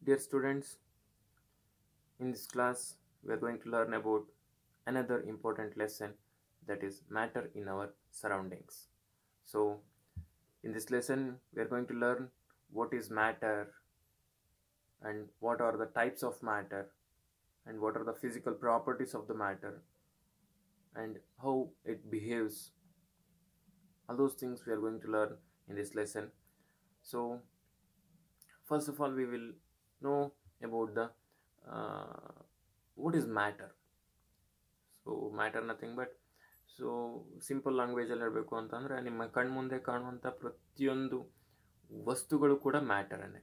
Dear students, in this class we are going to learn about another important lesson, that is matter in our surroundings. So in this lesson we are going to learn what is matter and what are the types of matter and what are the physical properties of the matter and how it behaves. All those things we are going to learn in this lesson. So first of all we will know about the what is matter. So matter nothing but, so simple ಲ್ಯಾಂಗ್ವೇಜಲ್ಲಿ ಹೇಳಬೇಕು ಅಂತಂದರೆ, ನಿಮ್ಮ ಕಣ್ಮುಂದೆ ಕಾಣುವಂಥ ಪ್ರತಿಯೊಂದು ವಸ್ತುಗಳು ಕೂಡ ಮ್ಯಾಟರನ್ನೇ.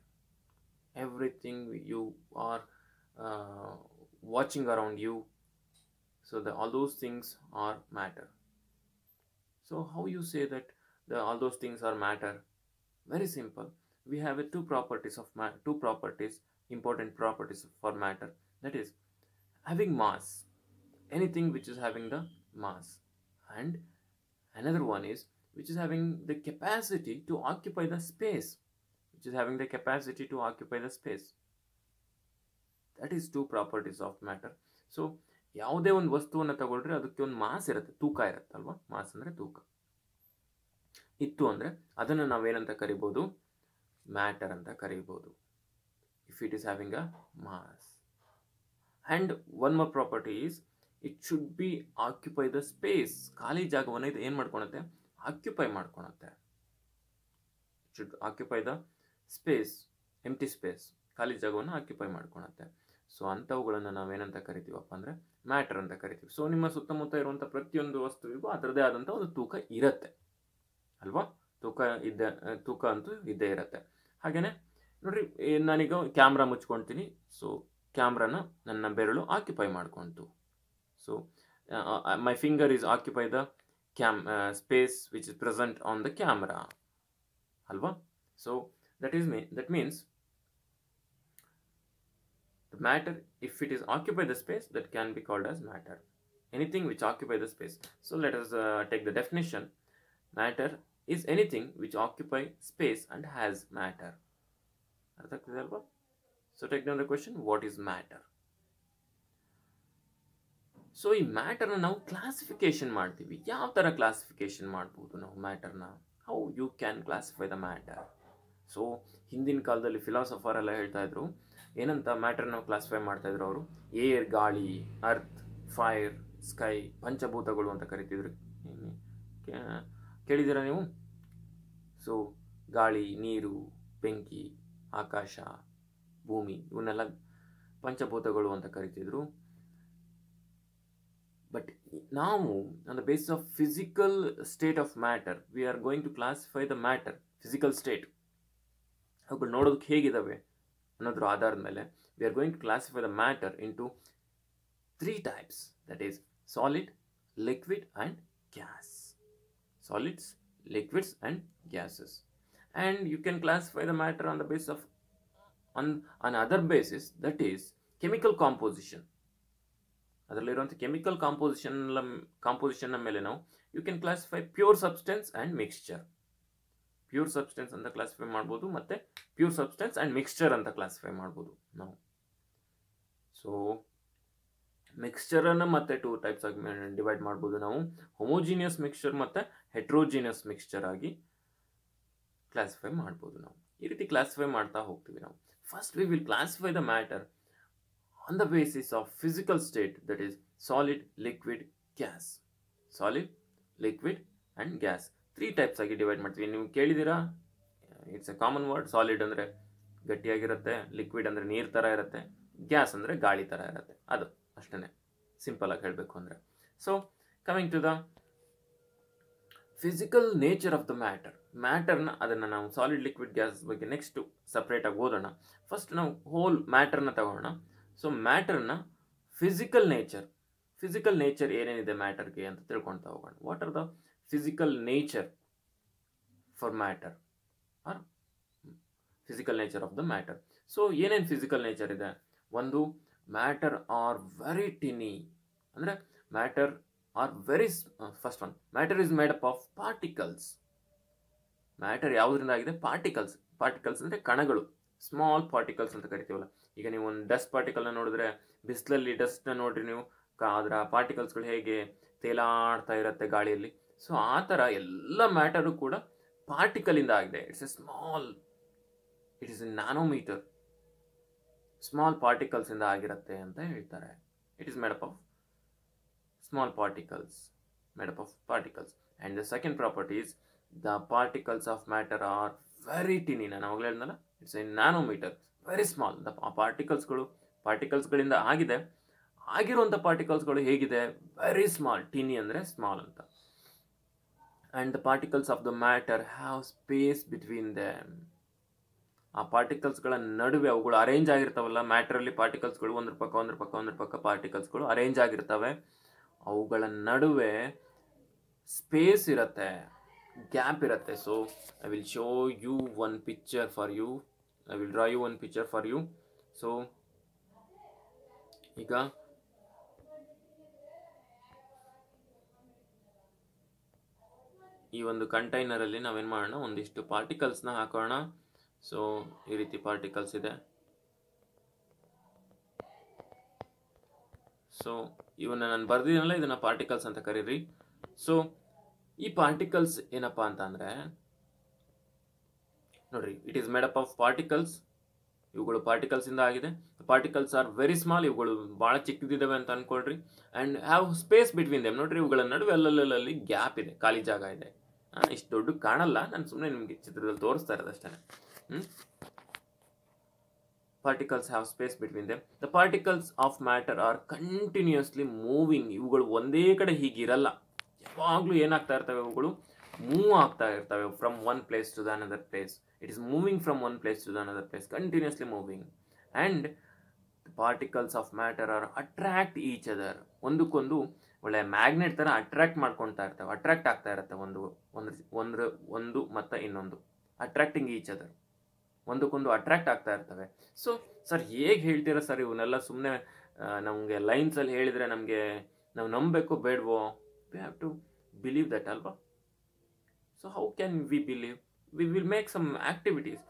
Everything you are watching around you, so all those things are matter. So how you say that all those things are matter? Very simple. We have two properties, important properties for matter, that is having mass, anything which is having the mass, and another one is which is having the capacity to occupy the space, that is two properties of matter. So ಯಾವುದೇ ಒಂದು ವಸ್ತುವನ್ನು ತಗೊಳ್ರಿ, ಅದಕ್ಕೆ ಒಂದು mass ಇರುತ್ತೆ, ತೂಕ ಇರುತ್ತಲ್ವಾ. Mass ಅಂದರೆ ತೂಕ ಇತ್ತು ಅಂದರೆ ಅದನ್ನು ನಾವೇನಂತ ಕರಿಬೋದು? ಮ್ಯಾಟರ್ ಅಂತ ಕರಿಬೋದು, if it is having a mass. And one more property is it should be occupy the space. ಖಾಲಿ ಜಾಗವನ್ನು ಇದು ಏನು ಮಾಡ್ಕೊಳುತ್ತೆ? ಆಕ್ಯುಪೈ ಮಾಡ್ಕೊಳುತ್ತೆ. It should occupy the space, empty space, ಖಾಲಿ ಜಾಗವನ್ನು ಆಕ್ಯುಪೈ ಮಾಡ್ಕೊಳುತ್ತೆ. ಸೊ ಅಂಥವುಗಳನ್ನು ನಾವೇನಂತ ಕರಿತೀವಪ್ಪ ಅಂದರೆ ಮ್ಯಾಟರ್ ಅಂತ ಕರಿತೀವಿ. ಸೊ ನಿಮ್ಮ ಸುತ್ತಮುತ್ತ ಇರುವಂಥ ಪ್ರತಿಯೊಂದು ವಸ್ತುವಿಗೂ ಅದರದೇ ಆದಂಥ ಒಂದು ತೂಕ ಇರುತ್ತೆ ಅಲ್ವಾ? ತೂಕ ಅಂತೂ ಇದ್ದೇ ಇರುತ್ತೆ. ಹಾಗೆಯೇ ನೋಡ್ರಿ, ನಾನೀಗ ಕ್ಯಾಮ್ರಾ ಮುಚ್ಕೊಳ್ತೀನಿ. ಸೊ ಕ್ಯಾಮ್ರಾನ ನನ್ನ ಬೆರಳು ಆಕ್ಯುಪೈ ಮಾಡ್ಕೊಳ್ತು. So my finger is occupy the space which is present on the camera ಅಲ್ವಾ? So that means the matter, if it is occupy the space, that can be called as matter. Anything which occupy the space. So let us take the definition. Matter is anything which occupy space and has matter. ಅರ್ಥ ಆಗ್ತಿದೆ ಅಲ್ವಾ? So take down the question, what is matter? So ಈ ಮ್ಯಾಟರ್ನ ನಾವು classification ಮಾಡ್ತೀವಿ. ಯಾವ ಥರ classification ಮಾಡ್ಬೋದು ನಾವು ಮ್ಯಾಟರ್ನ? How you can classify the matter? So ಹಿಂದಿನ ಕಾಲದಲ್ಲಿ ಫಿಲಾಸಫರ್ ಎಲ್ಲ ಹೇಳ್ತಾ ಇದ್ರು, ಏನಂತ ಮ್ಯಾಟರ್ನ ಕ್ಲಾಸಿಫೈ ಮಾಡ್ತಾ ಇದ್ರು ಅವರು? ಏರ್, ಗಾಳಿ, ಅರ್ತ್, ಫೈರ್, ಸ್ಕೈ, ಪಂಚಭೂತಗಳು ಅಂತ ಕರಿತಿದ್ರು. ಕೇಳಿದ್ದೀರಾ ನೀವು? ಸೊ ಗಾಳಿ, ನೀರು, ಬೆಂಕಿ, ಆಕಾಶ, ಭೂಮಿ, ಇವನ್ನೆಲ್ಲ ಪಂಚಭೂತಗಳು ಅಂತ ಕರಿತಿದ್ರು. ಬಟ್ ನಾವು on the basis of physical state of matter we are going to classify the matter. Physical state ಅವುಗಳು ನೋಡೋದಕ್ಕೆ ಹೇಗಿದ್ದಾವೆ ಅನ್ನೋದ್ರ ಆಧಾರದ ಮೇಲೆ we are going to classify the matter into 3 types, that is solid, liquid and gas. Solids, liquids and gases. And you can classify the matter on the basis of another basis, that is chemical composition. ಅದರಲ್ಲಿರುವಂಥ chemical ಕಾಂಪೋಸಿಷನ್ನ ಮೇಲೆ ನಾವು you can classify pure substance and mixture. Pure substance ಅಂತ classify ಮಾಡ್ಬೋದು, ಮತ್ತು pure substance and mixture ಅಂತ classify ಮಾಡ್ಬೋದು ನಾವು. ಸೊ ಮಿಕ್ಸ್ಚರನ್ನು ಮತ್ತೆ 2 types ಆಗಿ ಡಿವೈಡ್ ಮಾಡ್ಬೋದು ನಾವು. ಹೊಮೋಜಿನಿಯಸ್ ಮಿಕ್ಸ್ಚರ್ ಮತ್ತು ಹೆಟ್ರೋಜಿನಿಯಸ್ ಮಿಕ್ಸ್ಚರ್ ಆಗಿ ಕ್ಲಾಸಿಫೈ ಮಾಡ್ಬೋದು ನಾವು. ಈ ರೀತಿ ಕ್ಲಾಸಿಫೈ ಮಾಡ್ತಾ ಹೋಗ್ತೀವಿ ನಾವು. First we will classify the matter on the basis of physical state, that is solid, liquid, gas. Solid, liquid and gas 3 types ಆಗಿ ಡಿವೈಡ್ ಮಾಡ್ತೀವಿ. ನೀವು ಕೇಳಿದ್ದೀರಾ, it's A common word. Solid ಅಂದರೆ ಗಟ್ಟಿಯಾಗಿರುತ್ತೆ, ಲಿಕ್ವಿಡ್ ಅಂದರೆ ನೀರು ಥರ ಇರುತ್ತೆ, ಗ್ಯಾಸ್ ಅಂದರೆ ಗಾಳಿ ಥರ ಇರುತ್ತೆ. ಅದು ಅಷ್ಟೇ ಸಿಂಪಲ್ ಆಗಿ ಹೇಳಬೇಕು ಅಂದರೆ. So coming to the physical nature of the ಮ್ಯಾಟರ್ನ ಅದನ್ನು ನಾವು ಸಾಲಿಡ್, ಲಿಕ್ವಿಡ್, ಗ್ಯಾಸ್ ಬಗ್ಗೆ ನೆಕ್ಸ್ಟು ಸಪ್ರೇಟಾಗಿ ಓದೋಣ. ಫಸ್ಟ್ ನಾವು ಹೋಲ್ ಮ್ಯಾಟರ್ನ ತಗೋಣ. ಸೊ ಮ್ಯಾಟರ್ನ ಫಿಸಿಕಲ್ ನೇಚರ್ ಏನೇನಿದೆ ಮ್ಯಾಟರ್ಗೆ ಅಂತ ತಿಳ್ಕೊಳ್ತಾ ಹೋಗೋಣ. What are the physical nature for matter are physical nature of the matter? So ಏನೇನು ಫಿಸಿಕಲ್ ನೇಚರ್ ಇದೆ? ಒಂದು, ಮ್ಯಾಟರ್ ಆರ್ ವೆರಿ ಟಿನಿ. ಅಂದರೆ matter are very first one, matter is made up of particles. Matter ಯಾವುದರಿಂದ ಆಗಿದೆ? Particles ಅಂದರೆ ಕಣಗಳು. Small particles ಅಂತ ಕರಿತೀವಲ್ಲ. ಈಗ ನೀವು ಒಂದು ಡಸ್ಟ್ ಪಾರ್ಟಿಕಲ್ನ ನೋಡಿದ್ರೆ, ಬಿಸಿಲಲ್ಲಿ ಡಸ್ಟ್ನ ನೋಡ್ರಿ ನೀವು, ಅದರ ಪಾರ್ಟಿಕಲ್ಸ್ಗಳು ಹೇಗೆ ತೇಲಾಡ್ತಾ ಇರುತ್ತೆ ಗಾಳಿಯಲ್ಲಿ. ಸೊ ಆ ಥರ ಎಲ್ಲ ಮ್ಯಾಟರು ಕೂಡ ಪಾರ್ಟಿಕಲಿಂದ ಆಗಿದೆ. It's a small, it is a nanometre, small ಪಾರ್ಟಿಕಲ್ಸಿಂದ ಆಗಿರುತ್ತೆ ಅಂತ ಹೇಳ್ತಾರೆ. It is made up of small particles, made up of particles. And the second property is the particles of matter are very tiny. ನಾನು ಅವಾಗಲೇ ಹೇಳಿದ್ನಲ್ಲ, it's a nanometre, very small. ಆ ಪಾರ್ಟಿಕಲ್ಸ್ಗಳಿಂದ ಆಗಿರುವಂಥ ಪಾರ್ಟಿಕಲ್ಸ್ಗಳು ಹೇಗಿದೆ, ವೆರಿ ಸ್ಮಾಲ್. ಟಿನಿ ಅಂದರೆ small ಅಂತ. And the particles of the matter have space between them. ಆ ಪಾರ್ಟಿಕಲ್ಸ್ಗಳ ನಡುವೆ ಅವುಗಳು ಅರೇಂಜ್ ಆಗಿರ್ತಾವಲ್ಲ, ಮ್ಯಾಟ್ರಲ್ಲಿ ಪಾರ್ಟಿಕಲ್ಸ್ಗಳು ಒಂದ್ರ ಪಕ್ಕ ಪಾರ್ಟಿಕಲ್ಸ್ಗಳು ಅರೇಂಜ್ ಆಗಿರ್ತವೆ. ಅವುಗಳ ನಡುವೆ ಸ್ಪೇಸ್ ಇರುತ್ತೆ, ಗ್ಯಾಪ್ ಇರುತ್ತೆ. So I will show you one picture for you, I will draw you one picture for you. So ಈಗ ಈ ಒಂದು ಕಂಟೈನರಲ್ಲಿ ನಾವೇನು ಮಾಡೋಣ, ಒಂದಿಷ್ಟು ಪಾರ್ಟಿಕಲ್ಸ್ನ ಹಾಕೋಣ. ಸೊ ಈ ರೀತಿ ಪಾರ್ಟಿಕಲ್ಸ್ ಇದೆ. ಸೊ ಇವನ್ನ ನಾನು ಬರ್ದಿದ್ದೀನಲ್ಲ, ಇದನ್ನ ಪಾರ್ಟಿಕಲ್ಸ್ ಅಂತ ಕರೀರಿ. ಸೊ ಈ ಪಾರ್ಟಿಕಲ್ಸ್ ಏನಪ್ಪ ಅಂತ ಅಂದರೆ, ನೋಡ್ರಿ, it is made up of particles. ಇವುಗಳು ಪಾರ್ಟಿಕಲ್ಸ್ ಇಂದ ಆಗಿದೆ. ಪಾರ್ಟಿಕಲ್ಸ್ ಆರ್ ವೆರಿ ಸ್ಮಾಲ್, ಇವುಗಳು ಭಾಳ ಚಿಕ್ಕದಿದ್ದಾವೆ ಅಂತ ಅನ್ಕೊಳ್ರಿ. And have space between them. ನೋಡ್ರಿ, ಇವುಗಳ ನಡುವೆ ಅಲ್ಲಲ್ಲಿ ಗ್ಯಾಪ್ ಇದೆ, ಖಾಲಿ ಜಾಗ ಇದೆ. ಇಷ್ಟು ದೊಡ್ಡ ಕಾಣಲ್ಲ, ನಾನು ಸುಮ್ಮನೆ ನಿಮಗೆ ಚಿತ್ರದಲ್ಲಿ ತೋರಿಸ್ತಾ ಇರೋದಷ್ಟೇ. Particles have space between them. The particles of matter are continuously moving. ಇವುಗಳು ಒಂದೇ ಕಡೆ ಹೀಗಿರಲ್ಲ, ಯಾವಾಗಲೂ ಏನಾಗ್ತಾ ಇರ್ತವೆ, ಇವುಗಳು ಮೂವ್ ಆಗ್ತಾ ಇರ್ತವೆ from one place to the another place. It is moving from one place to the another place, continuously moving. And the particles of matter are attract each other. ಒಂದಕ್ಕೊಂದು ಒಳ್ಳೆ ಮ್ಯಾಗ್ನೆಟ್ ಥರ ಅಟ್ರಾಕ್ಟ್ ಮಾಡ್ಕೊಳ್ತಾ ಇರ್ತವೆ, attract ಆಗ್ತಾ ಇರುತ್ತೆ ಒಂದು ಮತ್ತು ಇನ್ನೊಂದು. ಅಟ್ರಾಕ್ಟಿಂಗ್ ಈಚ್ ಅದರ್, ಒಂದಕ್ಕೊಂದು ಅಟ್ರಾಕ್ಟ್ ಆಗ್ತಾ ಇರ್ತವೆ. ಸೊ ಸರ್ ಹೇಗೆ ಹೇಳ್ತೀರಾ ಸರ್ ಇವನ್ನೆಲ್ಲ? ಸುಮ್ಮನೆ ನಮಗೆ ಲೈನ್ಸಲ್ಲಿ ಹೇಳಿದರೆ ನಾವು ನಂಬಬೇಕು ಬೇಡವೋ? We have to believe that ಅಲ್ವಾ? So how can we believe? We will make some activities,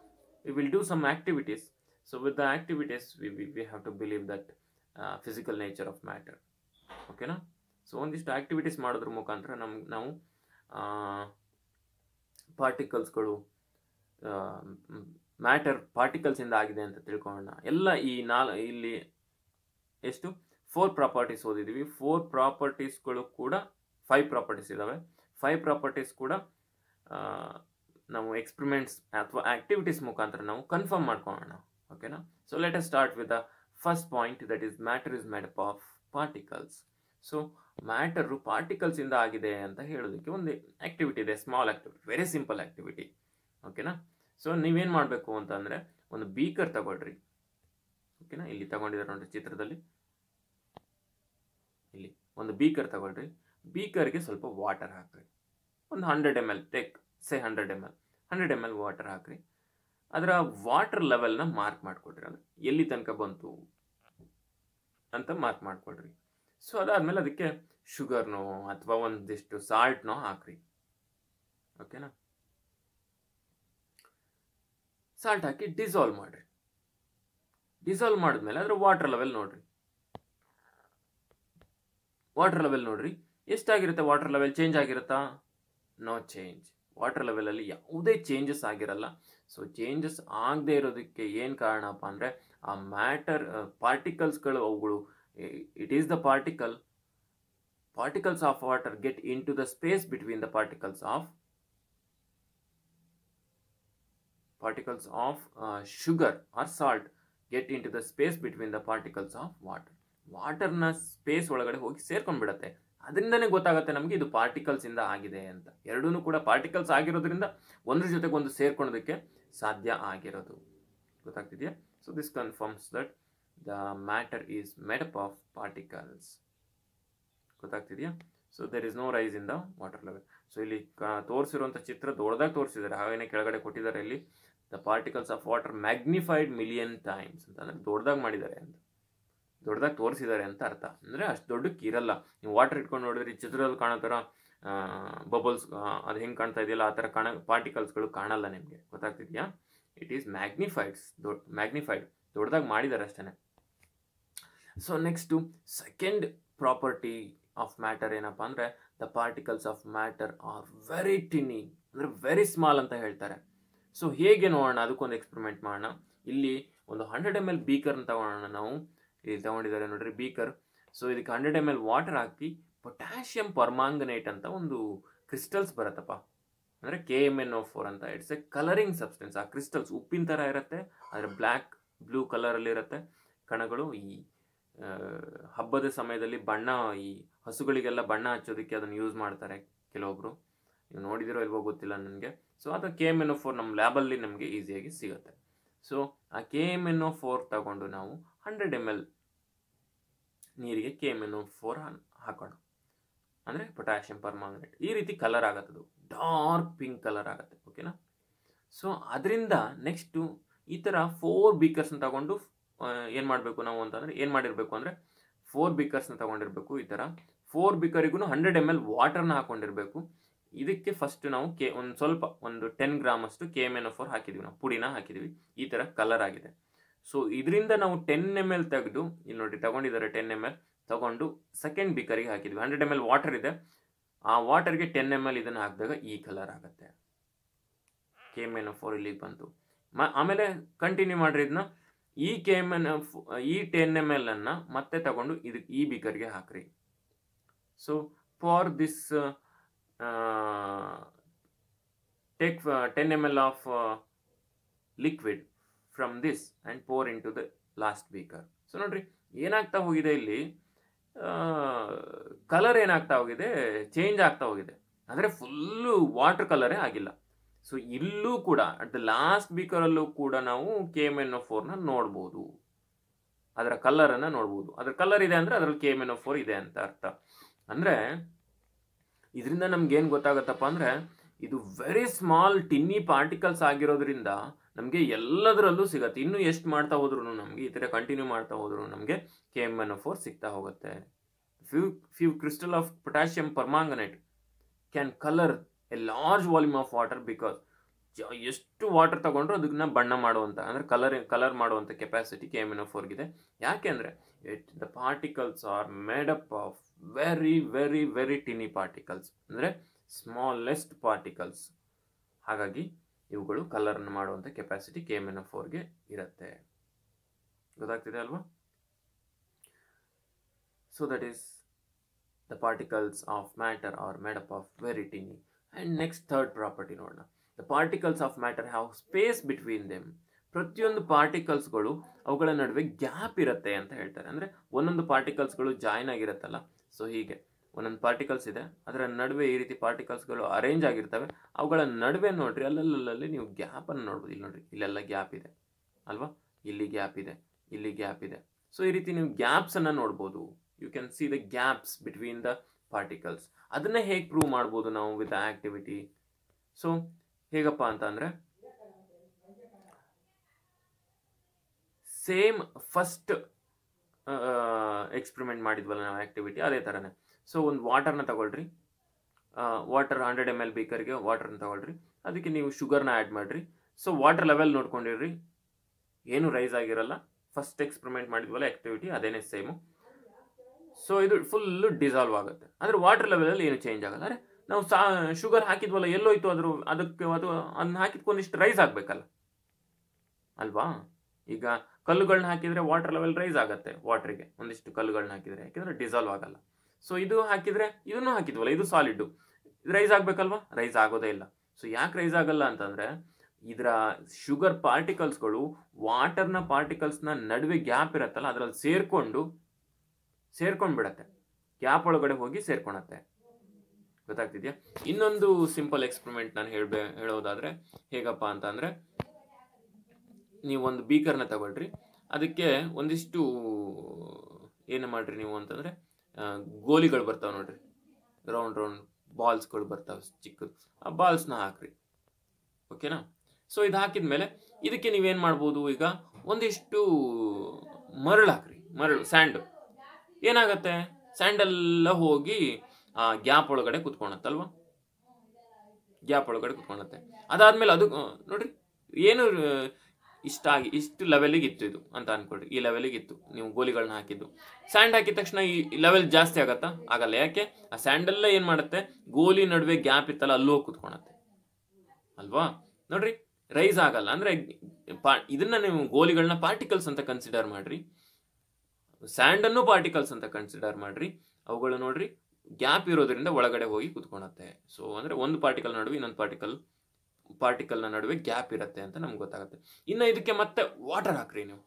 we will do some activities. So with the activities we have to believe that physical nature of matter. ಓಕೆನಾ? So ಒಂದಿಷ್ಟು activities ಮಾಡೋದ್ರ ಮುಖಾಂತರ ನಾವು ಪಾರ್ಟಿಕಲ್ಸ್ಗಳು matter ಪಾರ್ಟಿಕಲ್ಸಿಂದ ಆಗಿದೆ ಅಂತ ತಿಳ್ಕೊಳ್ಳೋಣ. ಎಲ್ಲ ಇಲ್ಲಿ ಎಷ್ಟು 4 ಪ್ರಾಪರ್ಟೀಸ್ ಓದಿದ್ದೀವಿ. 4 ಪ್ರಾಪರ್ಟೀಸ್ಗಳು ಕೂಡ 5 ಪ್ರಾಪರ್ಟೀಸ್ ಇದ್ದಾವೆ. 5 ಪ್ರಾಪರ್ಟೀಸ್ ಕೂಡ ನಾವು ಎಕ್ಸ್ಪೆರಿಮೆಂಟ್ಸ್ ಅಥವಾ ಆ್ಯಕ್ಟಿವಿಟೀಸ್ ಮುಖಾಂತರ ನಾವು ಕನ್ಫರ್ಮ್ ಮಾಡ್ಕೊಳ್ಳೋಣ. ಓಕೆನಾ? So let us start with the first point, that is matter is made up of particles. So matter ಪಾರ್ಟಿಕಲ್ಸಿಂದ ಆಗಿದೆ ಅಂತ ಹೇಳೋದಕ್ಕೆ ಒಂದು ಆ್ಯಕ್ಟಿವಿಟಿ ಇದೆ, small activity, very simple activity. ಓಕೆನಾ? ಸೊ ನೀವೇನು ಮಾಡಬೇಕು ಅಂತಂದರೆ, ಒಂದು ಬೀಕರ್ ತಗೊಳ್ರಿ. ಓಕೆನಾ? ಇಲ್ಲಿ ತಗೊಂಡಿದ್ದಾರೆ ನೋಡ್ರಿ ಚಿತ್ರದಲ್ಲಿ. ಇಲ್ಲಿ ಒಂದು ಬೀಕರ್ ತಗೊಳ್ರಿ. ಬೀಕರ್ಗೆ ಸ್ವಲ್ಪ ವಾಟರ್ ಹಾಕ್ರಿ. ಒಂದು 100 ml, ಟೇಕ್ ಸೇ 100 ml. 100 ml ವಾಟರ್ ಹಾಕ್ರಿ. ಅದರ ವಾಟರ್ ಲೆವೆಲ್ನ ಮಾರ್ಕ್ ಮಾಡಿಕೊಡ್ರಿ. ಅಂದರೆ ಎಲ್ಲಿ ತನಕ ಬಂತು ಅಂತ ಮಾರ್ಕ್ ಮಾಡಿಕೊಡ್ರಿ. ಸೊ ಅದಾದಮೇಲೆ ಅದಕ್ಕೆ ಶುಗರ್ನೋ ಅಥವಾ ಒಂದಿಷ್ಟು ಸಾಲ್ಟ್ನೋ ಹಾಕ್ರಿ. ಓಕೆನಾ? ಸಾಲ್ಟ್ ಹಾಕಿ ಡಿಸಾಲ್ವ್ ಮಾಡಿರಿ. ಡಿಸಾಲ್ವ್ ಮಾಡಿದ್ಮೇಲೆ ಅದರ ವಾಟರ್ ಲೆವೆಲ್ ನೋಡ್ರಿ. ವಾಟರ್ ಲೆವೆಲ್ ನೋಡ್ರಿ ಎಷ್ಟಾಗಿರುತ್ತೆ. ವಾಟರ್ ಲೆವೆಲ್ ಚೇಂಜ್ ಆಗಿರುತ್ತಾ? No change. ವಾಟರ್ ಲೆವೆಲಲ್ಲಿ ಯಾವುದೇ ಚೇಂಜಸ್ ಆಗಿರಲ್ಲ. ಸೊ ಚೇಂಜಸ್ ಆಗದೆ ಇರೋದಕ್ಕೆ ಏನು ಕಾರಣಪ್ಪ ಅಂದರೆ, ಆ ಮ್ಯಾಟರ್ ಪಾರ್ಟಿಕಲ್ಸ್ಗಳು ಅವುಗಳು, it is the particles of water get into the space between the particles of sugar or salt get into the space between the particles of water. ವಾಟರ್ನ space ಒಳಗಡೆ ಹೋಗಿ ಸೇರ್ಕೊಂಡ್ಬಿಡತ್ತೆ. ಅದರಿಂದನೇ ಗೊತ್ತಾಗುತ್ತೆ ನಮಗೆ ಇದು ಪಾರ್ಟಿಕಲ್ಸ್ ಇಂದ ಆಗಿದೆ ಅಂತ. ಎರಡೂ ಕೂಡ ಪಾರ್ಟಿಕಲ್ಸ್ ಆಗಿರೋದ್ರಿಂದ ಒಂದ್ರ ಜೊತೆಗೆ ಒಂದು ಸೇರ್ಕೊಳ್ಳೋದಕ್ಕೆ ಸಾಧ್ಯ ಆಗಿರೋದು. ಗೊತ್ತಾಗ್ತಿದೆಯಾ? So this confirms that the matter is made up of particles. ಗೊತ್ತಾಗ್ತಿದೆಯಾ? So there is no rise in the water level. So ಇಲ್ಲಿ ತೋರಿಸಿರುವಂಥ ಚಿತ್ರ ದೊಡ್ಡದಾಗಿ ತೋರಿಸಿದ್ದಾರೆ, ಹಾಗೇನೆ ಕೆಳಗಡೆ ಕೊಟ್ಟಿದ್ದಾರೆ ಇಲ್ಲಿ the particles of water magnified million times ಅಂತ. ಅಂದರೆ ದೊಡ್ಡದಾಗಿ ಮಾಡಿದ್ದಾರೆ ಅಂತ, ದೊಡ್ಡದಾಗಿ ತೋರಿಸಿದ್ದಾರೆ ಅಂತ ಅರ್ಥ. ಅಂದರೆ ಅಷ್ಟು ದೊಡ್ಡಕ್ಕೆ ಇರಲ್ಲ. ನೀವು ವಾಟರ್ ಇಟ್ಕೊಂಡು ನೋಡಿದ್ರೆ ಚಿತ್ರದಲ್ಲಿ ಕಾಣೋ ಥರ ಬಬಲ್ಸ್ ಅದು ಹೆಂಗೆ ಕಾಣ್ತಾ ಇದೆಯಲ್ಲ ಆ ಥರ ಪಾರ್ಟಿಕಲ್ಸ್ಗಳು ಕಾಣಲ್ಲ ನಿಮಗೆ. ಗೊತ್ತಾಗ್ತಿದೆಯಾ? ಇಟ್ ಈಸ್ ಮ್ಯಾಗ್ನಿಫೈಡ್, ದೊಡ್ಡದಾಗಿ ಮಾಡಿದ್ದಾರೆ ಅಷ್ಟೇ. So next second property of matter ಏನಪ್ಪ ಅಂದರೆ the particles of matter are very tiny, ಅಂದರೆ ವೆರಿ ಸ್ಮಾಲ್ ಅಂತ ಹೇಳ್ತಾರೆ. ಸೊ ಹೇಗೆ ನೋಡೋಣ, ಅದಕ್ಕೊಂದು ಎಕ್ಸ್ಪೆರಿಮೆಂಟ್ ಮಾಡೋಣ. ಇಲ್ಲಿ ಒಂದು 100 ml ಬೀಕರ್ನ ತಗೊಳ್ಳೋಣ ನಾವು. ಇಲ್ಲಿ ತಗೊಂಡಿದ್ದಾರೆ ನೋಡ್ರಿ ಬೀಕರ್. ಸೊ ಇದಕ್ಕೆ 100 ml ವಾಟರ್ ಹಾಕಿ ಪೊಟ್ಯಾಷಿಯಂ ಪರ್ಮಾಂಗನೇಟ್ ಅಂತ ಒಂದು ಕ್ರಿಸ್ಟಲ್ಸ್ ಬರುತ್ತಪ್ಪ, ಅಂದರೆ KMnO4 ಅಂತ. It's A colouring substance. ಆ ಕ್ರಿಸ್ಟಲ್ಸ್ ಉಪ್ಪಿನ ಥರ ಇರುತ್ತೆ, ಆದರೆ ಬ್ಲ್ಯಾಕ್ ಬ್ಲೂ ಕಲರಲ್ಲಿ ಇರುತ್ತೆ ಕಣಗಳು. ಈ ಹಬ್ಬದ ಸಮಯದಲ್ಲಿ ಬಣ್ಣ, ಈ ಹಸುಗಳಿಗೆಲ್ಲ ಬಣ್ಣ ಹಚ್ಚೋದಕ್ಕೆ ಅದನ್ನು ಯೂಸ್ ಮಾಡ್ತಾರೆ ಕೆಲವೊಬ್ರು. ನೀವು ನೋಡಿದಿರೋ ಇಲ್ವೋ ಗೊತ್ತಿಲ್ಲ ನನಗೆ. ಸೊ ಅದು KMnO4 ನಮ್ಮ ಲ್ಯಾಬಲ್ಲಿ ನಮಗೆ ಈಸಿಯಾಗಿ ಸಿಗುತ್ತೆ. ಸೊ ಆ KMnO4 ತಗೊಂಡು ನಾವು 100 ml ನೀರಿಗೆ KMnO4 ಹಾಕೋಣ, ಅಂದರೆ ಪೊಟ್ಯಾಷಿಯಂ ಪರ್ಮಾಂಗನೇಟ್. ಈ ರೀತಿ ಕಲರ್ ಆಗತ್ತದು, ಡಾರ್ಕ್ ಪಿಂಕ್ ಕಲರ್ ಆಗುತ್ತೆ. ಓಕೆನಾ. ಸೊ ಅದರಿಂದ ನೆಕ್ಸ್ಟು ಈ ಥರ 4 ಬೀಕರ್ಸ್ನ ತಗೊಂಡು ಏನು ಮಾಡಬೇಕು ನಾವು ಅಂತಂದರೆ, ಏನು ಮಾಡಿರಬೇಕು ಅಂದರೆ 4 ಬೀಕರ್ಸ್ನ ತಗೊಂಡಿರಬೇಕು. ಈ ಥರ 4 ಬೀಕರಿಗೂ 100 ml ವಾಟರ್ನ ಹಾಕೊಂಡಿರಬೇಕು. ಇದಕ್ಕೆ ಫಸ್ಟ್ ನಾವು ಒಂದು 10 ಗ್ರಾಮ್ ಅಷ್ಟು KMnO4 ಹಾಕಿದ್ವಿ, ನಾವು ಪುಡಿನ ಹಾಕಿದ್ವಿ. ಈ ಥರ ಕಲರ್ ಆಗಿದೆ. ಸೊ ಇದರಿಂದ ನಾವು 10 ml ತೆಗೆದು, ಇಲ್ಲಿ ನೋಡಿ ತಗೊಂಡಿದ್ದಾರೆ 10 ml ತಗೊಂಡು ಸೆಕೆಂಡ್ ಬೀಕರಿಗೆ ಹಾಕಿದ್ವಿ. 100 ml ವಾಟರ್ ಇದೆ, ಆ ವಾಟರ್ಗೆ 10 ml ಇದನ್ನು ಹಾಕಿದಾಗ ಈ ಕಲರ್ ಆಗುತ್ತೆ. KMnO4 ಇಲ್ಲಿಗೆ ಬಂತು. ಆಮೇಲೆ ಕಂಟಿನ್ಯೂ ಮಾಡ್ರಿ ಇದನ್ನ. ಈ 10 ml ಅನ್ನು ಮತ್ತೆ ತಗೊಂಡು ಈ ಬೀಕರ್ಗೆ ಹಾಕ್ರಿ. So for this take 10 ml of liquid from this and pour into the last beaker. So ನೋಡ್ರಿ ಏನಾಗ್ತಾ ಹೋಗಿದೆ, ಇಲ್ಲಿ ಕಲರ್ ಏನಾಗ್ತಾ ಹೋಗಿದೆ, ಚೇಂಜ್ ಆಗ್ತಾ ಹೋಗಿದೆ. ಅಂದರೆ ಫುಲ್ಲು ವಾಟರ್ ಕಲರೇ ಆಗಿಲ್ಲ. ಸೊ ಇಲ್ಲೂ ಕೂಡ ಅಟ್ ದ ಲಾಸ್ಟ್ ಬೀಕರಲ್ಲೂ ಕೂಡ ನಾವು KMnO4ನ ನೋಡ್ಬೋದು, ಅದರ ಕಲರನ್ನು ನೋಡ್ಬೋದು. ಅದರ ಕಲರ್ ಇದೆ ಅಂದರೆ ಅದರಲ್ಲಿ KMnO4 ಇದೆ ಅಂತ ಅರ್ಥ. ಅಂದರೆ ಇದರಿಂದ ನಮ್ಗೇನು ಗೊತ್ತಾಗತ್ತಪ್ಪ ಅಂದರೆ, ಇದು ವೆರಿ ಸ್ಮಾಲ್ ಟಿನ್ನಿ ಪಾರ್ಟಿಕಲ್ಸ್ ಆಗಿರೋದ್ರಿಂದ ನಮಗೆ ಎಲ್ಲದರಲ್ಲೂ ಸಿಗುತ್ತೆ. ಇನ್ನೂ ಎಷ್ಟು ಮಾಡ್ತಾ ಹೋದ್ರೂ ನಮಗೆ, ಈ ಥರ ಕಂಟಿನ್ಯೂ ಮಾಡ್ತಾ ಹೋದ್ರೂ ನಮಗೆ KMnO4 ಸಿಗ್ತಾ ಹೋಗುತ್ತೆ. Few crystal of potassium permanganate can colour A large volume of water, because ಎಷ್ಟು ವಾಟರ್ ತಗೊಂಡ್ರು ಅದನ್ನ ಬಣ್ಣ ಮಾಡುವಂಥ, ಅಂದರೆ ಕಲರ್ ಮಾಡುವಂಥ ಕೆಪಾಸಿಟಿ KMnO4ಗಿದೆ. ಯಾಕೆ ಅಂದರೆ the particles are made up of very very very tiny particles, ಅಂದರೆ ಸ್ಮಾಲೆಸ್ಟ್ ಪಾರ್ಟಿಕಲ್ಸ್. ಹಾಗಾಗಿ ಇವುಗಳು ಕಲರನ್ನು ಮಾಡುವಂಥ ಕೆಪಾಸಿಟಿ KMnO4ಗೆ ಇರುತ್ತೆ. ಗೊತ್ತಾಗ್ತಿದೆ ಅಲ್ವಾ? So that is the particles of matter are made up of very tiny. And next third property ನೋಡೋಣ. The particles of matter have space between them. ಪ್ರತಿಯೊಂದು ಪಾರ್ಟಿಕಲ್ಸ್ಗಳು ಅವುಗಳ ನಡುವೆ ಗ್ಯಾಪ್ ಇರುತ್ತೆ ಅಂತ ಹೇಳ್ತಾರೆ. ಅಂದರೆ ಒಂದೊಂದು ಪಾರ್ಟಿಕಲ್ಸ್ಗಳು ಜಾಯ್ನ್ ಆಗಿರುತ್ತಲ್ಲ, ಸೊ ಹೀಗೆ ಒಂದೊಂದು ಪಾರ್ಟಿಕಲ್ಸ್ ಇದೆ, ಅದರ ನಡುವೆ ಈ ರೀತಿ ಪಾರ್ಟಿಕಲ್ಸ್ಗಳು ಅರೇಂಜ್ ಆಗಿರ್ತವೆ. ಅವುಗಳ ನಡುವೆ ನೋಡ್ರಿ ಅಲ್ಲಲ್ಲಿ ನೀವು ಗ್ಯಾಪನ್ನು ನೋಡ್ಬೋದು. ಇಲ್ಲಿ ನೋಡ್ರಿ, ಇಲ್ಲೆಲ್ಲ ಗ್ಯಾಪ್ ಇದೆ ಅಲ್ವಾ, ಇಲ್ಲಿ ಗ್ಯಾಪ್ ಇದೆ, ಇಲ್ಲಿ ಗ್ಯಾಪ್ ಇದೆ. ಸೊ ಈ ರೀತಿ ನೀವು ಗ್ಯಾಪ್ಸನ್ನು ನೋಡ್ಬೋದು. You can see the gaps between the particles. ಅದನ್ನೇ ಹೇಗೆ ಪ್ರೂವ್ ಮಾಡ್ಬೋದು ನಾವು ವಿತ್ ಆಕ್ಟಿವಿಟಿ? ಸೊ ಹೇಗಪ್ಪ ಅಂತ ಅಂದರೆ, ಸೇಮ್ ಫಸ್ಟ್ ಎಕ್ಸ್ಪೆರಿಮೆಂಟ್ ಮಾಡಿದ್ವಲ್ಲ ನಾವು ಆಕ್ಟಿವಿಟಿ, ಅದೇ ಥರನೇ. ಸೊ ಒಂದು ವಾಟರ್ನ ತಗೊಳ್ರಿ, ವಾಟರ್ 100 ml ಬೀಕರ್ಗೆ ವಾಟರ್ನ ತಗೊಳ್ರಿ, ಅದಕ್ಕೆ ನೀವು ಶುಗರ್ನ ಆ್ಯಡ್ ಮಾಡಿರಿ. ಸೊ ವಾಟರ್ ಲೆವೆಲ್ ನೋಡ್ಕೊಂಡಿರ್ರಿ, ಏನು ರೈಸ್ ಆಗಿರಲ್ಲ. ಫಸ್ಟ್ ಎಕ್ಸ್ಪೆರಿಮೆಂಟ್ ಮಾಡಿದ್ವಲ್ಲ ಆಕ್ಟಿವಿಟಿ, ಅದೇನೇ ಸೇಮು. ಸೊ ಇದು ಫುಲ್ಲು ಡಿಸಾಲ್ವ್ ಆಗುತ್ತೆ, ಆದರೆ ವಾಟರ್ ಲೆವೆಲಲ್ಲಿ ಏನು ಚೇಂಜ್ ಆಗಲ್ಲ. ಅಂದರೆ ನಾವು ಶುಗರ್ ಹಾಕಿದ್ವಲ್ಲ, ಎಲ್ಲೋಯ್ತು ಅದಕ್ಕೆ ಅದನ್ನ ಹಾಕಿದ್ಕೊಂದಿಷ್ಟು ರೈಸ್ ಆಗಬೇಕಲ್ಲ ಅಲ್ವಾ. ಈಗ ಕಲ್ಲುಗಳನ್ನ ಹಾಕಿದರೆ ವಾಟರ್ ಲೆವೆಲ್ ರೈಸ್ ಆಗುತ್ತೆ, ವಾಟ್ರಿಗೆ ಒಂದಿಷ್ಟು ಕಲ್ಲುಗಳನ್ನ ಹಾಕಿದರೆ, ಯಾಕೆಂದರೆ ಡಿಸಾಲ್ವ್ ಆಗಲ್ಲ. ಸೊ ಇದು ಹಾಕಿದರೆ, ಇದನ್ನು ಹಾಕಿದ್ವಲ್ಲ, ಇದು ಸಾಲಿಡ್ಡು, ಇದು ರೈಸ್ ಆಗಬೇಕಲ್ವಾ, ರೈಸ್ ಆಗೋದೇ ಇಲ್ಲ. ಸೊ ಯಾಕೆ ರೈಸ್ ಆಗಲ್ಲ ಅಂತಂದರೆ, ಇದರ ಶುಗರ್ ಪಾರ್ಟಿಕಲ್ಸ್ಗಳು ವಾಟರ್ನ ಪಾರ್ಟಿಕಲ್ಸ್ನ ನಡುವೆ ಗ್ಯಾಪ್ ಇರುತ್ತಲ್ಲ, ಅದರಲ್ಲಿ ಸೇರ್ಕೊಂಡು ಬಿಡತ್ತೆ, ಗ್ಯಾಪ್ ಒಳಗಡೆ ಹೋಗಿ ಸೇರ್ಕೊಳತ್ತೆ. ಗೊತ್ತಾಗ್ತಿದ್ಯಾ? ಇನ್ನೊಂದು ಸಿಂಪಲ್ ಎಕ್ಸ್ಪೆರಿಮೆಂಟ್ ನಾನು ಹೇಳೋದಾದರೆ ಹೇಗಪ್ಪ ಅಂತ ಅಂದರೆ, ನೀವು ಒಂದು ಬೀಕರ್ನ ತಗೊಳ್ರಿ, ಅದಕ್ಕೆ ಒಂದಿಷ್ಟು ಏನು ಮಾಡ್ರಿ ನೀವು ಅಂತಂದರೆ, ಗೋಲಿಗಳು ಬರ್ತಾವೆ ನೋಡ್ರಿ, ರೌಂಡ್ ಬಾಲ್ಸ್ಗಳು ಬರ್ತಾವೆ ಚಿಕ್ಕದು, ಆ ಬಾಲ್ಸ್ನ ಹಾಕ್ರಿ. ಓಕೆನಾ? ಸೊ ಇದು ಹಾಕಿದ ಮೇಲೆ ಇದಕ್ಕೆ ನೀವೇನು ಮಾಡ್ಬೋದು, ಈಗ ಒಂದಿಷ್ಟು ಮರಳು ಹಾಕ್ರಿ, ಸ್ಯಾಂಡು. ಏನಾಗತ್ತೆ, ಸ್ಯಾಂಡೆಲ್ಲ ಹೋಗಿ ಆ ಗ್ಯಾಪ್ ಒಳಗಡೆ ಕುತ್ಕೊಳತ್ತಲ್ವ, ಗ್ಯಾಪ್ ಒಳಗಡೆ ಕುತ್ಕೊಳತ್ತೆ. ಅದಾದ್ಮೇಲೆ ಅದು ನೋಡ್ರಿ, ಏನು ಇಷ್ಟು ಲೆವೆಲಿಗೆ ಇತ್ತು ಇದು ಅಂತ ಅನ್ಕೊಳ್ರಿ. ಈ ಲೆವೆಲಿಗೆ ಇತ್ತು ನೀವು ಗೋಲಿಗಳನ್ನ ಹಾಕಿದ್ದು. ಸ್ಯಾಂಡ್ ಹಾಕಿದ ತಕ್ಷಣ ಈ ಲೆವೆಲ್ ಜಾಸ್ತಿ ಆಗತ್ತಾ? ಆಗಲ್ಲ. ಯಾಕೆ? ಆ ಸ್ಯಾಂಡೆಲ್ಲ ಏನು ಮಾಡುತ್ತೆ, ಗೋಲಿ ನಡುವೆ ಗ್ಯಾಪ್ ಇತ್ತಲ್ಲ ಅಲ್ಲೂ ಹೋಗಿ ಕುತ್ಕೊಳತ್ತೆ ಅಲ್ವಾ? ನೋಡ್ರಿ, ರೈಸ್ ಆಗಲ್ಲ. ಅಂದ್ರೆ ಇದನ್ನ ನೀವು ಗೋಲಿಗಳನ್ನ ಪಾರ್ಟಿಕಲ್ಸ್ ಅಂತ ಕನ್ಸಿಡರ್ ಮಾಡ್ರಿ, ಸ್ಯಾಂಡ್ ಅನ್ನು ಪಾರ್ಟಿಕಲ್ಸ್ ಅಂತ ಕನ್ಸಿಡರ್ ಮಾಡ್ರಿ. ಅವುಗಳು ನೋಡ್ರಿ ಗ್ಯಾಪ್ ಇರೋದ್ರಿಂದ ಒಳಗಡೆ ಹೋಗಿ ಕುತ್ಕೊಳತ್ತೆ. ಸೊ ಅಂದ್ರೆ ಒಂದು ಪಾರ್ಟಿಕಲ್ ನಡುವೆ ಇನ್ನೊಂದು ಪಾರ್ಟಿಕಲ್ನ ನಡುವೆ ಗ್ಯಾಪ್ ಇರುತ್ತೆ ಅಂತ ನಮ್ಗೆ ಗೊತ್ತಾಗುತ್ತೆ. ಇನ್ನು ಇದಕ್ಕೆ ಮತ್ತೆ ವಾಟರ್ ಹಾಕ್ರಿ ನೀವು.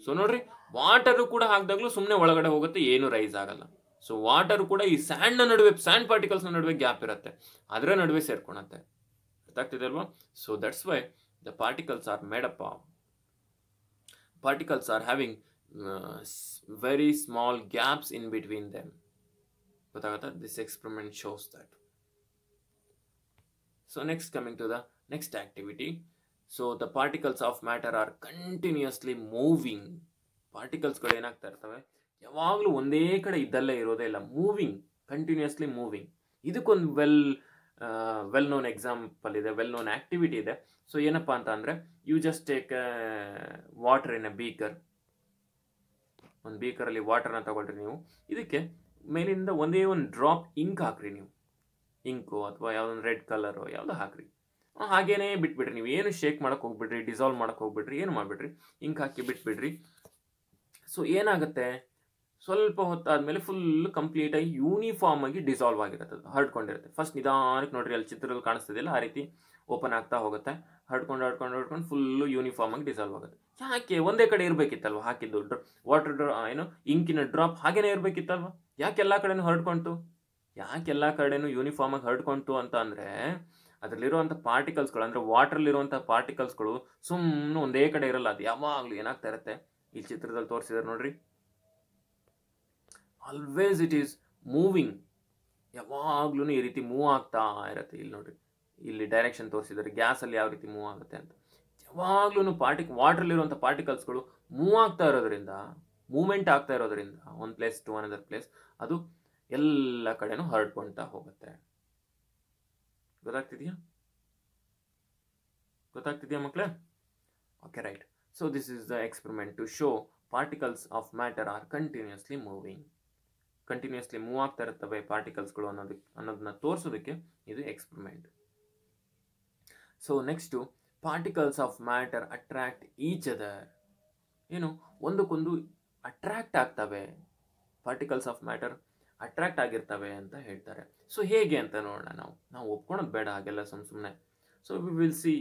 ಸೊ ನೋಡ್ರಿ, ವಾಟರ್ ಕೂಡ ಹಾಕಿದಾಗ್ಲೂ ಸುಮ್ಮನೆ ಒಳಗಡೆ ಹೋಗುತ್ತೆ, ಏನು ರೈಸ್ ಆಗಲ್ಲ. ಸೊ ವಾಟರ್ ಕೂಡ ಈ ಸ್ಯಾಂಡ್ ನಡುವೆ, ಸ್ಯಾಂಡ್ ಪಾರ್ಟಿಕಲ್ಸ್ ನಡುವೆ ಗ್ಯಾಪ್ ಇರುತ್ತೆ, ಅದರ ನಡುವೆ ಸೇರ್ಕೊಳತ್ತೆ. ಅರ್ಥ ಆಗ್ತಿದೆ ಅಲ್ವಾ? So that's why the particles are made up of, particles are having very small gaps in between them. This experiment shows that. So next, coming to the next activity. So the particles of matter are continuously moving. Particles ಗಳು ಏನಾಗ್ತಾ ಇರ್ತವೆ, ಯಾವಾಗಲೂ ಒಂದೇ ಕಡೆ ಇದ್ದಲ್ಲೇ ಇರೋದೇ ಇಲ್ಲ, moving, continuously moving. ಇದಕ್ಕೊಂದು ವೆಲ್ ನೋನ್ ಎಕ್ಸಾಂಪಲ್ ಇದೆ, ವೆಲ್ ನೋನ್ ಆಕ್ಟಿವಿಟಿ ಇದೆ. ಸೊ ಏನಪ್ಪ ಅಂತ ಅಂದರೆ, you just take water in a beaker. ಒಂದು ಬೀಕರಲ್ಲಿ ವಾಟರ್ನ ತಗೊಳ್ರಿ ನೀವು. ಇದಕ್ಕೆ ಮೇಲಿಂದ ಒಂದೇ ಒಂದು ಡ್ರಾಪ್ ಇಂಕ್ ಹಾಕ್ರಿ ನೀವು, ಇಂಕು ಅಥವಾ ಯಾವುದೊಂದು ರೆಡ್ ಕಲರು ಯಾವುದೋ ಹಾಕ್ರಿ. ಹಾಗೇನೇ ಬಿಟ್ಬಿಡ್ರಿ, ನೀವು ಏನು ಶೇಕ್ ಮಾಡೋಕ್ಕೆ ಹೋಗ್ಬಿಡ್ರಿ, ಡಿಸಾಲ್ವ್ ಮಾಡೋಕ್ಕೆ ಹೋಗ್ಬಿಡ್ರಿ, ಏನು ಮಾಡಿಬಿಡ್ರಿ, ಇಂಕ್ ಹಾಕಿ ಬಿಟ್ಬಿಡ್ರಿ. ಸೊ ಏನಾಗುತ್ತೆ, ಸ್ವಲ್ಪ ಹೊತ್ತಾದ್ಮೇಲೆ ಫುಲ್ ಕಂಪ್ಲೀಟಾಗಿ ಯೂನಿಫಾರ್ಮ್ ಆಗಿ ಡಿಸಾಲ್ವ್ ಆಗಿರುತ್ತೆ, ಅದು ಹರಡ್ಕೊಂಡಿರುತ್ತೆ. ಫಸ್ಟ್ ನಿಧಾನಕ್ಕೆ ನೋಡ್ರಿ, ಅಲ್ಲಿ ಚಿತ್ರದಲ್ಲಿ ಕಾಣಿಸ್ತಿದೆಯಲ್ಲ ಆ ರೀತಿ ಓಪನ್ ಆಗ್ತಾ ಹೋಗುತ್ತೆ, ಹರಡ್ಕೊಂಡು ಫುಲ್ಲು ಯೂನಿಫಾರ್ಮ್ ಆಗಿ ಡಿಸಾಲ್ವ್ ಆಗುತ್ತೆ. ಯಾಕೆ? ಒಂದೇ ಕಡೆ ಇರಬೇಕಿತ್ತಲ್ವ ಹಾಕಿದ್ದು ವಾಟರ್ ಇಂಕಿನ ಡ್ರಾಪ್ ಹಾಗೇನೇ ಇರಬೇಕಿತ್ತಲ್ವ? ಯಾಕೆ ಎಲ್ಲ ಕಡೆನೂ ಹರಡ್ಕೊಂತು? ಯಾಕೆ ಎಲ್ಲ ಕಡೆನೂ ಯೂನಿಫಾರ್ಮ್ ಆಗಿ ಹರಡ್ಕೊಂತು ಅಂತ ಅಂದರೆ, ಅದರಲ್ಲಿರುವಂಥ ಪಾರ್ಟಿಕಲ್ಸ್ಗಳು, ಅಂದರೆ ವಾಟ್ರಲ್ಲಿರುವಂಥ ಪಾರ್ಟಿಕಲ್ಸ್ಗಳು ಸುಮ್ಮನೆ ಒಂದೇ ಕಡೆ ಇರಲ್ಲ, ಅದು ಯಾವಾಗಲೂ ಏನಾಗ್ತಾ ಇರುತ್ತೆ, ಈ ಚಿತ್ರದಲ್ಲಿ ತೋರಿಸಿದ್ರೆ ನೋಡ್ರಿ, ಆಲ್ವೇಸ್ ಇಟ್ ಈಸ್ ಮೂವಿಂಗ್. ಯಾವಾಗ್ಲೂ ಈ ರೀತಿ ಮೂವ್ ಆಗ್ತಾ ಇರುತ್ತೆ. ಇಲ್ಲಿ ನೋಡ್ರಿ, ಇಲ್ಲಿ ಡೈರೆಕ್ಷನ್ ತೋರಿಸಿದ್ದಾರೆ, ಗ್ಯಾಸಲ್ಲಿ ಯಾವ ರೀತಿ ಮೂವ್ ಆಗುತ್ತೆ ಅಂತ. ಯಾವಾಗ್ಲೂ ವಾಟ್ರಲ್ಲಿರುವಂಥ ಪಾರ್ಟಿಕಲ್ಸ್ಗಳು ಮೂವ್ ಆಗ್ತಾ ಇರೋದ್ರಿಂದ, ಮೂವ್ಮೆಂಟ್ ಆಗ್ತಾ ಇರೋದ್ರಿಂದ ಒಂದು ಪ್ಲೇಸ್ ಟು ಅನದರ್ ಪ್ಲೇಸ್, ಅದು ಎಲ್ಲ ಕಡೆನೂ ಹರಡ್ಕೊಳ್ತಾ ಹೋಗುತ್ತೆ. ಗೊತ್ತಾಗ್ತಿದೆಯಾ ಮಕ್ಕಳೇ? Okay, right. So this is the experiment to show particles of matter are continuously moving. Continuously move ಆಗ್ತಾ ಇರ್ತವೆ ಪಾರ್ಟಿಕಲ್ಸ್ಗಳು ಅನ್ನೋದನ್ನ ತೋರಿಸೋದಕ್ಕೆ ಇದು experiment. So next, particles of matter attract each other. ಏನು, ಒಂದಕ್ಕೊಂದು ಅಟ್ರಾಕ್ಟ್ ಆಗ್ತವೆ, ಪಾರ್ಟಿಕಲ್ಸ್ ಆಫ್ ಮ್ಯಾಟರ್ ಅಟ್ರಾಕ್ಟ್ ಆಗಿರ್ತವೆ ಅಂತ ಹೇಳ್ತಾರೆ. ಸೊ ಹೇಗೆ ಅಂತ ನೋಡೋಣ. ನಾವು ಒಪ್ಕೊಳೋದು ಬೇಡ ಹಾಗೆಲ್ಲ ಸುಮ್ಮನೆ. So we will see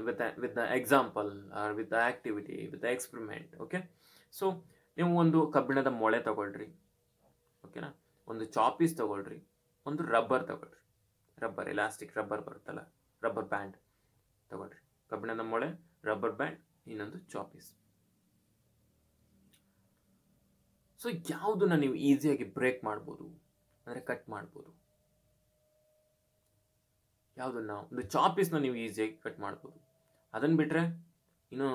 with the example or with the activity, with the experiment. Okay, so ನೀವು ಒಂದು ಕಬ್ಬಿಣದ ಮೊಳೆ ತಗೊಳ್ರಿ, ಓಕೆನಾ, ಒಂದು ಚಾಪೀಸ್ ತಗೊಳ್ರಿ, ಒಂದು ರಬ್ಬರ್ ತಗೊಳ್ರಿ, ರಬ್ಬರ್ ಎಲಾಸ್ಟಿಕ್ ರಬ್ಬರ್ ಬರುತ್ತಲ್ಲ, ರಬ್ಬರ್ ಬ್ಯಾಂಡ್ ತಗೊಳ್ರಿ. ಕಬ್ಬಿಣದ ಮೊಳೆ, ರಬ್ಬರ್ ಬ್ಯಾಂಡ್, ಇನ್ನೊಂದು ಚಾಪೀಸ್. ಸೊ ಯಾವುದನ್ನ ನೀವು ಈಸಿಯಾಗಿ ಬ್ರೇಕ್ ಮಾಡ್ಬೋದು, ಅಂದರೆ ಕಟ್ ಮಾಡ್ಬೋದು? ಯಾವುದನ್ನ? ಒಂದು ಚಾಪೀಸ್ನ ನೀವು ಈಸಿಯಾಗಿ ಕಟ್ ಮಾಡ್ಬೋದು. ಅದನ್ನು ಬಿಟ್ಟರೆ ಇನ್ನು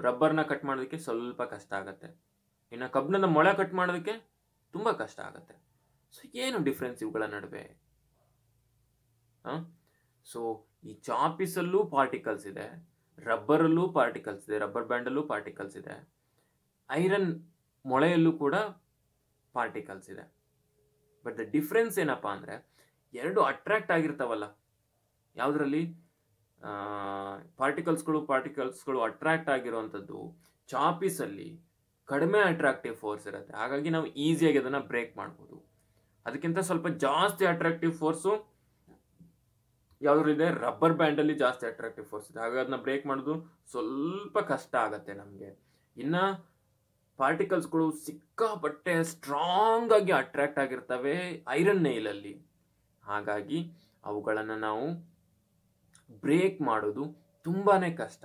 ರಬ್ಬರ್ನ ಕಟ್ ಮಾಡೋದಕ್ಕೆ ಸ್ವಲ್ಪ ಕಷ್ಟ ಆಗುತ್ತೆ, ಇನ್ನು ಕಬ್ಬಿಣದ ಮೊಳೆ ಕಟ್ ಮಾಡೋದಕ್ಕೆ ತುಂಬ ಕಷ್ಟ ಆಗುತ್ತೆ. ಸೊ ಏನು ಡಿಫ್ರೆನ್ಸ್ ಇವುಗಳ ನಡುವೆ? ಸೊ ಈ ಚಾಪೀಸಲ್ಲೂ ಪಾರ್ಟಿಕಲ್ಸ್ ಇದೆ, ರಬ್ಬರಲ್ಲೂ ಪಾರ್ಟಿಕಲ್ಸ್ ಇದೆ, ರಬ್ಬರ್ ಬ್ಯಾಂಡಲ್ಲೂ ಪಾರ್ಟಿಕಲ್ಸ್ ಇದೆ, ಐರನ್ ಮೊಳೆಯಲ್ಲೂ ಕೂಡ ಪಾರ್ಟಿಕಲ್ಸ್ ಇದೆ. ಬಟ್ ದ ಡಿಫ್ರೆನ್ಸ್ ಏನಪ್ಪ ಅಂದರೆ, ಎರಡು ಅಟ್ರಾಕ್ಟ್ ಆಗಿರ್ತಾವಲ್ಲ, ಯಾವುದರಲ್ಲಿ ಪಾರ್ಟಿಕಲ್ಸ್ಗಳು ಅಟ್ರಾಕ್ಟ್ ಆಗಿರುವಂಥದ್ದು ಚಾಪೀಸಲ್ಲಿ ಕಡಿಮೆ ಅಟ್ರಾಕ್ಟಿವ್ ಫೋರ್ಸ್ ಇರುತ್ತೆ. ಹಾಗಾಗಿ ನಾವು ಈಸಿಯಾಗಿ ಅದನ್ನು ಬ್ರೇಕ್ ಮಾಡ್ಬೋದು. ಅದಕ್ಕಿಂತ ಸ್ವಲ್ಪ ಜಾಸ್ತಿ ಅಟ್ರಾಕ್ಟಿವ್ ಫೋರ್ಸು ಯಾವುದ್ರಿದೆ, ರಬ್ಬರ್ ಬ್ಯಾಂಡಲ್ಲಿ ಜಾಸ್ತಿ ಅಟ್ರಾಕ್ಟಿವ್ ಫೋರ್ಸ್ ಇದೆ. ಹಾಗಾಗಿ ಅದನ್ನ ಬ್ರೇಕ್ ಮಾಡೋದು ಸ್ವಲ್ಪ ಕಷ್ಟ ಆಗುತ್ತೆ ನಮಗೆ. ಇನ್ನು ಪಾರ್ಟಿಕಲ್ಸ್ಗಳು ಸಿಕ್ಕಾಪಟ್ಟೆ ಸ್ಟ್ರಾಂಗ್ ಆಗಿ ಅಟ್ರಾಕ್ಟ್ ಆಗಿರ್ತವೆ ಐರನ್ ನೈಲಲ್ಲಿ. ಹಾಗಾಗಿ ಅವುಗಳನ್ನು ನಾವು ಬ್ರೇಕ್ ಮಾಡೋದು ತುಂಬಾ ಕಷ್ಟ.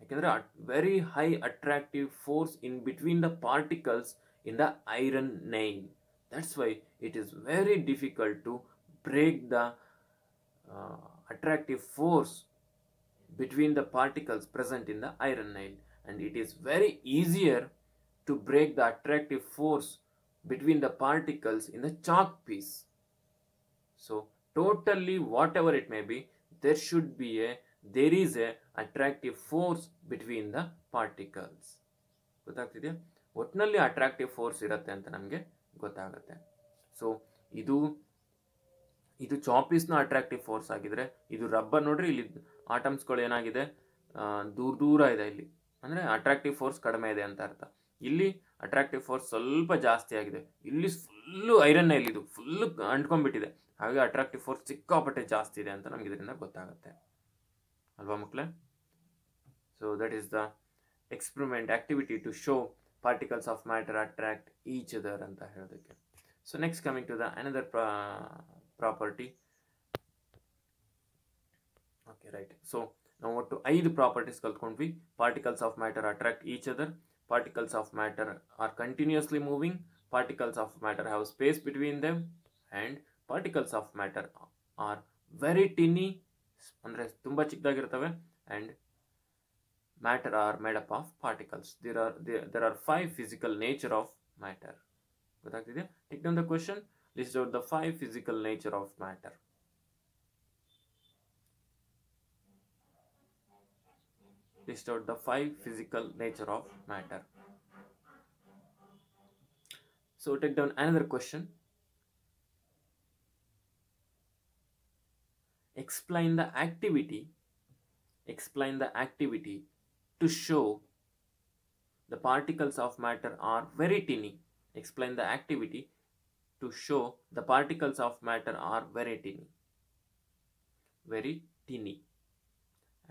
ಯಾಕೆಂದರೆ very high attractive force in between the particles in the iron nail. That's why it is very difficult to break the attractive force between the particles present in the iron nail, and it is very easier to break the attractive force between the particles in the chalk piece. So totally, whatever it may be, there should be a there is a attractive force between the particles. ಗೊತ್ತಾಗ್ತಿದೆಯಾ? ಒಟ್ಟಿನಲ್ಲಿ attractive force ಇರುತ್ತೆ ಅಂತ ನಮಗೆ ಗೊತ್ತಾಗುತ್ತೆ. So ಇದು ಚಾಪೀಸ್ನ attractive force ಆಗಿದ್ರೆ, ಇದು rubber ನೋಡ್ರಿ, ಇಲ್ಲಿ ಆಟಮ್ಸ್ಗಳು ಏನಾಗಿದೆ, ದೂರ ಇದೆ. ಇಲ್ಲಿ ಅಂದರೆ ಅಟ್ರಾಕ್ಟಿವ್ ಫೋರ್ಸ್ ಕಡಿಮೆ ಇದೆ ಅಂತ ಅರ್ಥ. ಇಲ್ಲಿ ಅಟ್ರಾಕ್ಟಿವ್ ಫೋರ್ಸ್ ಸ್ವಲ್ಪ ಜಾಸ್ತಿ ಆಗಿದೆ. ಇಲ್ಲಿ ಫುಲ್ಲು ಐರನ್ ಇದು ಫುಲ್ಲು ಅಂಟ್ಕೊಂಡ್ಬಿಟ್ಟಿದೆ. ಹಾಗೆ ಅಟ್ರಾಕ್ಟಿವ್ ಫೋರ್ಸ್ ಸಿಕ್ಕಾಪಟ್ಟೆ ಜಾಸ್ತಿ ಇದೆ ಅಂತ ನಮ್ಗೆ ಇದರಿಂದ ಗೊತ್ತಾಗುತ್ತೆ ಅಲ್ವಾ ಮಕ್ಕಳೇ? So that is the experiment activity to show particles of matter attract each other ಅಂತ ಹೇಳೋದಕ್ಕೆ. So next coming to the another property. Okay, right. So ನಾವು ಒಟ್ಟು 5 ಪ್ರಾಪರ್ಟೀಸ್ ಕಲ್ತ್ಕೊಂಡ್ವಿ. Particles of matter attract each other, particles of matter are continuously moving, particles of matter have space between them, and particles of matter are very tiny, ಅಂದರೆ ತುಂಬ ಚಿಕ್ಕದಾಗಿರ್ತವೆ, and matter are made up of particles. There are 5 physical nature of matter. ಗೊತ್ತಾಗ್ತಿದೆ? Take down the question. List out the 5 physical nature of matter. List out the 5 physical nature of matter. So take down another question. Explain the activity to show the particles of matter are very tiny. Explain the activity to show the particles of matter are very tiny.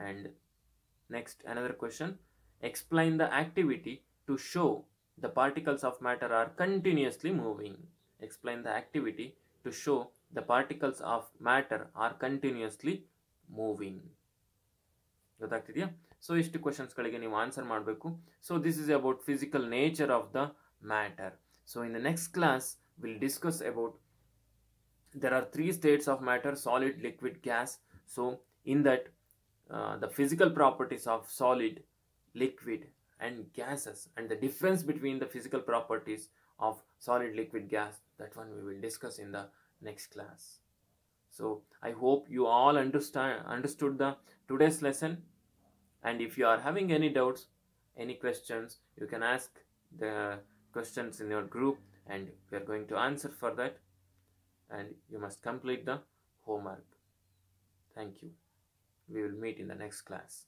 And next, another question. Explain the activity to show the particles of matter are continuously moving. Explain the activity to show the particles of matter are continuously moving. ಗೊತ್ತಾಗ್ತಿದೆಯಾ? So ಇಷ್ಟು ಕ್ವಶನ್ಸ್ಗಳಿಗೆ ನೀವು answer ಮಾಡಬೇಕು. So this is about physical nature of the matter. So in the next class will discuss about there are 3 states of matter: solid, liquid, gas. So in that the physical properties of solid, liquid and gases, and the difference between the physical properties of solid, liquid, gas, that one we will discuss in the next class. So I hope you all understood the today's lesson. And if you are having any doubts, any questions, you can ask the questions in your group, and we are going to answer for that. And you must complete the homework. Thank you. We will meet in the next class.